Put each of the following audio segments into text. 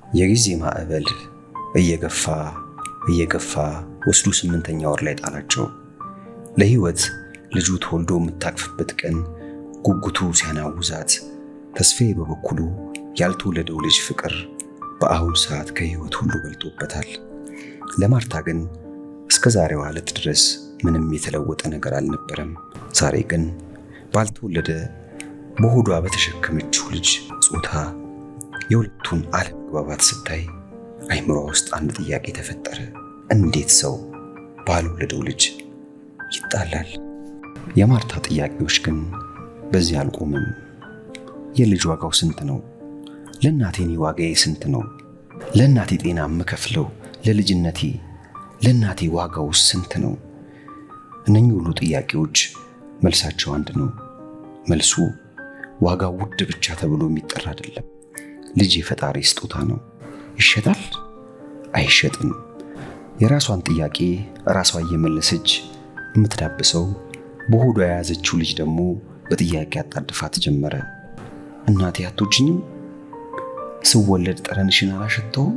የጊዜ ማዕበል እየገፋ ወስዶ 8ኛ ወር ላይ ጣላቸው። ለህይወት ልጁ ተወልዶ የምታቅፍበት ቀን ጉጉቱ ሲያናውዛት፣ ተስፋዬ በበኩሉ ያልተወለደው ልጅ ፍቅር በአሁን ሰዓት ከህይወት ሁሉ በልጦበታል። ለማርታ ግን እስከ ዛሬዋ ዕለት ድረስ ምንም የተለወጠ ነገር አልነበረም። ዛሬ ግን ባልተወለደ በሆዷ በተሸከመችው ልጅ ጾታ የሁለቱን አለመግባባት ስታይ አይምሯ ውስጥ አንድ ጥያቄ ተፈጠረ። እንዴት ሰው ባልወለደው ልጅ ይጣላል? የማርታ ጥያቄዎች ግን በዚህ አልቆምም። የልጅ ዋጋው ስንት ነው? ለእናቴ እኔ ዋጋዬ ስንት ነው? ለእናቴ ጤና የምከፍለው ለልጅነቴ ለእናቴ ዋጋው ስንት ነው? እነኚህ ሁሉ ጥያቄዎች መልሳቸው አንድ ነው። መልሱ ዋጋው ውድ ብቻ ተብሎ የሚጠራ አይደለም። ልጅ የፈጣሪ ስጦታ ነው። ይሸጣል? አይሸጥም። የራሷን ጥያቄ ራሷ እየመለሰች የምትዳብሰው በሆዷ የያዘችው ልጅ ደግሞ በጥያቄ አጣድፋት ጀመረ። እናቴ አትወጂኝም? ስወለድ ጠረንሽን አላሸተውም?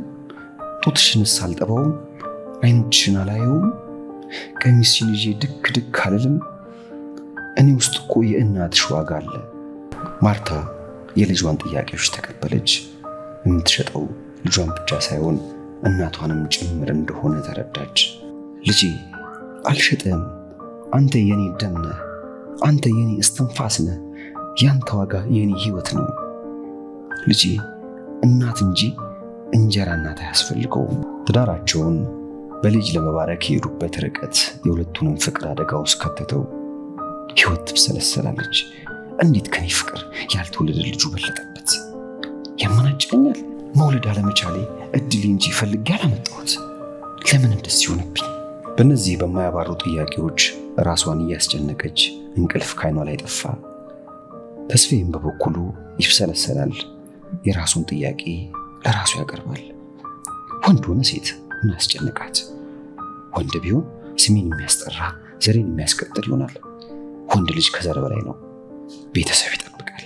ጡትሽንስ አልጠባውም? አይኖችሽን አላየውም? ቀሚስሽን ይዤ ድክ አልልም? እኔ ውስጥ እኮ የእናትሽ ዋጋ አለ። ማርታ የልጇን ጥያቄዎች ተቀበለች። የምትሸጠው ልጇን ብቻ ሳይሆን እናቷንም ጭምር እንደሆነ ተረዳች። ልጄ አልሸጥም፣ አንተ የኔ ደም ነህ፣ አንተ የኔ እስትንፋስ ነህ፣ ያንተ ዋጋ የኔ ህይወት ነው። ልጄ እናት እንጂ እንጀራ እናት አያስፈልገውም። ትዳራቸውን በልጅ ለመባረክ የሄዱበት ርቀት የሁለቱንም ፍቅር አደጋ ውስጥ ከተተው። ህይወት ትብሰለሰላለች። እንዴት ከኔ ፍቅር ያልተወለደ ልጁ በለጠበት? ያመናጭቀኛል። መውለድ አለመቻሌ እድል እንጂ ፈልጌ አላመጣሁት። ለምን እንደዚህ ሆነብኝ? በእነዚህ በማያባሩ ጥያቄዎች ራሷን እያስጨነቀች እንቅልፍ ካይኗ ላይ ጠፋ። ተስፋዬም በበኩሉ ይብሰለሰላል። የራሱን ጥያቄ ለራሱ ያቀርባል። ወንድ ሆነ ሴት ምን ያስጨንቃት? ወንድ ቢሆን ስሜን የሚያስጠራ ዘሬን የሚያስቀጥል ይሆናል። ወንድ ልጅ ከዘር በላይ ነው። ቤተሰብ ይጠብቃል።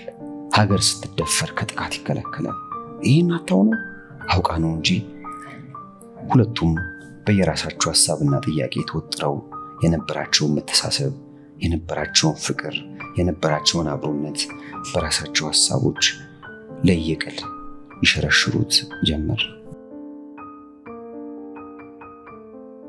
ሀገር ስትደፈር ከጥቃት ይከላከላል። ይህን አታው ነው አውቃ ነው እንጂ። ሁለቱም በየራሳቸው ሐሳብና ጥያቄ ተወጥረው የነበራቸውን መተሳሰብ፣ የነበራቸውን ፍቅር፣ የነበራቸውን አብሮነት በራሳቸው ሐሳቦች ለየቅል ይሸረሽሩት ጀመር።